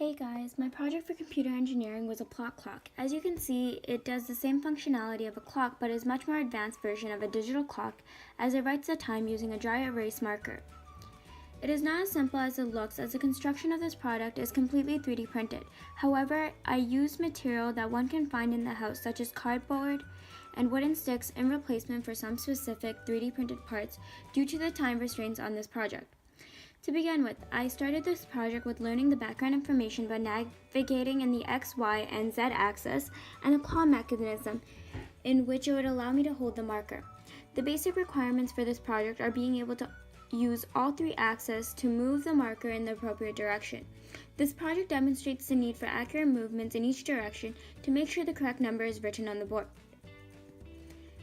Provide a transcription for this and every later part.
Hey guys, my project for computer engineering was a plot clock. As you can see, it does the same functionality of a clock but is much more advanced version of a digital clock as it writes the time using a dry erase marker. It is not as simple as it looks as the construction of this product is completely 3D printed. However, I used material that one can find in the house such as cardboard and wooden sticks in replacement for some specific 3D printed parts due to the time restraints on this project. To begin with, I started this project with learning the background information by navigating in the X, Y, and Z axis and a claw mechanism in which it would allow me to hold the marker. The basic requirements for this project are being able to use all three axes to move the marker in the appropriate direction. This project demonstrates the need for accurate movements in each direction to make sure the correct number is written on the board.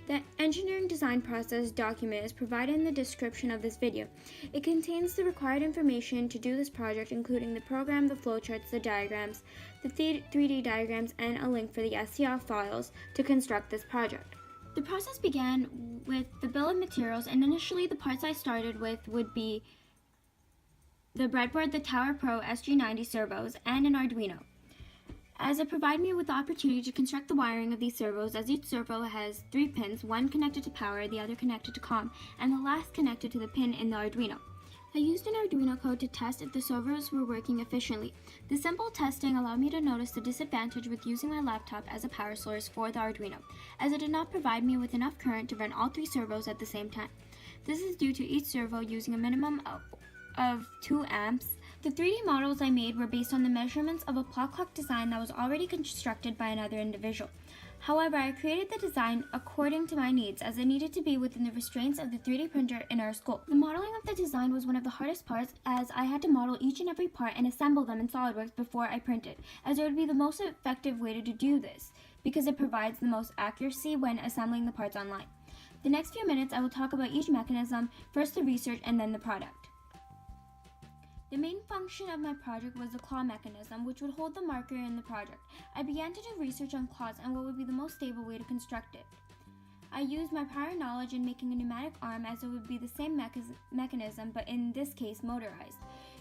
The engineering design process document is provided in the description of this video. It contains the required information to do this project, including the program, the flowcharts, the diagrams, the 3D diagrams, and a link for the STL files to construct this project. The process began with the bill of materials, and initially the parts I started with would be the breadboard, the Tower Pro SG90 servos, and an Arduino, as it provided me with the opportunity to construct the wiring of these servos, as each servo has 3 pins, one connected to power, the other connected to COM, and the last connected to the pin in the Arduino. I used an Arduino code to test if the servos were working efficiently. The simple testing allowed me to notice the disadvantage with using my laptop as a power source for the Arduino, as it did not provide me with enough current to run all 3 servos at the same time. This is due to each servo using a minimum of 2 amps. The 3D models I made were based on the measurements of a plot clock design that was already constructed by another individual. However, I created the design according to my needs, as it needed to be within the restraints of the 3D printer in our school. The modeling of the design was one of the hardest parts, as I had to model each and every part and assemble them in SolidWorks before I printed, as it would be the most effective way to do this, because it provides the most accuracy when assembling the parts online. The next few minutes I will talk about each mechanism, first the research and then the product. The main function of my project was the claw mechanism, which would hold the marker in the project. I began to do research on claws and what would be the most stable way to construct it. I used my prior knowledge in making a pneumatic arm, as it would be the same mechanism, but in this case motorized.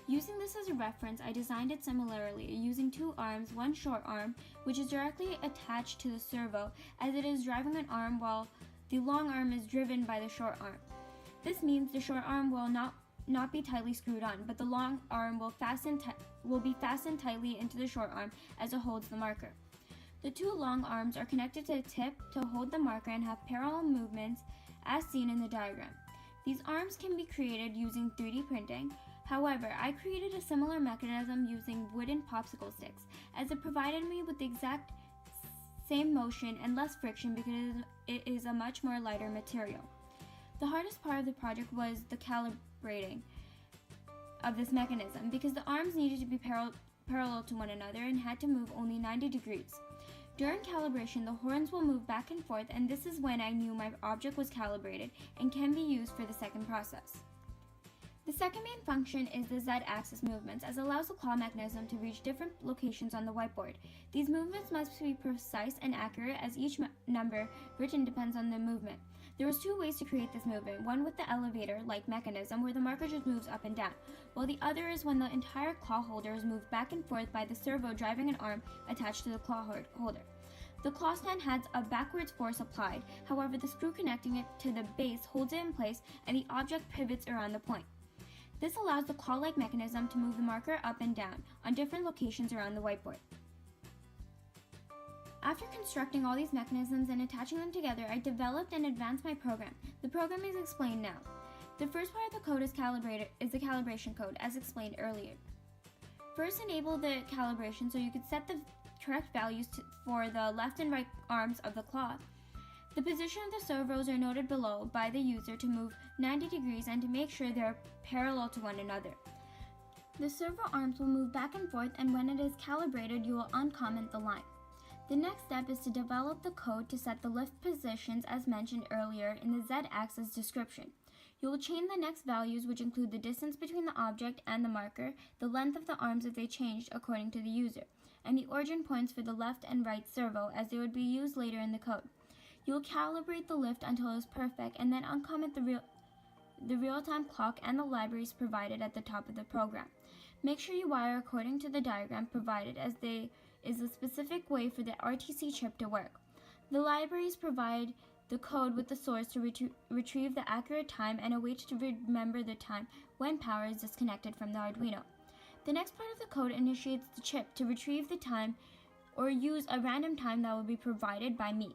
Using this as a reference, I designed it similarly, using 2 arms, one short arm, which is directly attached to the servo, as it is driving an arm while the long arm is driven by the short arm. This means the short arm will not be tightly screwed on, but the long arm will be fastened tightly into the short arm as it holds the marker. The 2 long arms are connected to the tip to hold the marker and have parallel movements as seen in the diagram. These arms can be created using 3D printing. However, I created a similar mechanism using wooden popsicle sticks, as it provided me with the exact same motion and less friction because it is a much more lighter material. The hardest part of the project was the calibrating of this mechanism, because the arms needed to be parallel to one another and had to move only 90 degrees. During calibration, the horns will move back and forth, and this is when I knew my object was calibrated and can be used for the second process. The second main function is the Z-axis movements, as it allows the claw mechanism to reach different locations on the whiteboard. These movements must be precise and accurate, as each number written depends on the movement. There was 2 ways to create this movement, one with the elevator-like mechanism where the marker just moves up and down, while the other is when the entire claw holder is moved back and forth by the servo driving an arm attached to the claw holder. The claw stand has a backwards force applied, however the screw connecting it to the base holds it in place and the object pivots around the point. This allows the claw-like mechanism to move the marker up and down on different locations around the whiteboard. After constructing all these mechanisms and attaching them together, I developed and advanced my program. The program is explained now. The first part of the code is the calibration code, as explained earlier. First, enable the calibration so you could set the correct values for the left and right arms of the claw. The position of the servos are noted below by the user to move 90 degrees and to make sure they are parallel to one another. The servo arms will move back and forth, and when it is calibrated, you will uncomment the line. The next step is to develop the code to set the lift positions as mentioned earlier in the Z-axis description. You will chain the next values, which include the distance between the object and the marker, the length of the arms if they changed according to the user, and the origin points for the left and right servo, as they would be used later in the code. You will calibrate the lift until it is perfect and then uncomment the real-time clock and the libraries provided at the top of the program. Make sure you wire according to the diagram provided, as there is a specific way for the RTC chip to work. The libraries provide the code with the source to retrieve the accurate time and a way to remember the time when power is disconnected from the Arduino. The next part of the code initiates the chip to retrieve the time or use a random time that will be provided by me.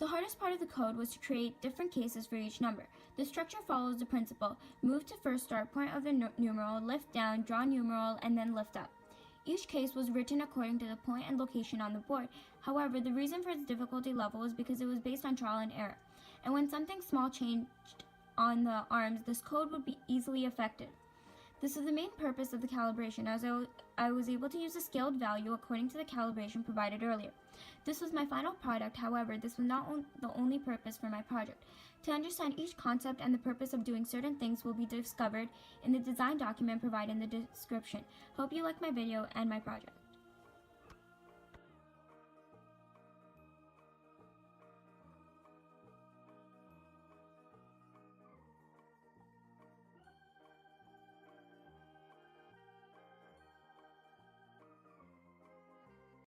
The hardest part of the code was to create different cases for each number. The structure follows the principle: move to first start point of the numeral, lift down, draw numeral, and then lift up. Each case was written according to the point and location on the board. However, the reason for its difficulty level was because it was based on trial and error, and when something small changed on the arms, this code would be easily affected. This is the main purpose of the calibration, as I was able to use a scaled value according to the calibration provided earlier. This was my final product. However, this was not the only purpose for my project. To understand each concept and the purpose of doing certain things will be discovered in the design document provided in the description. Hope you like my video and my project.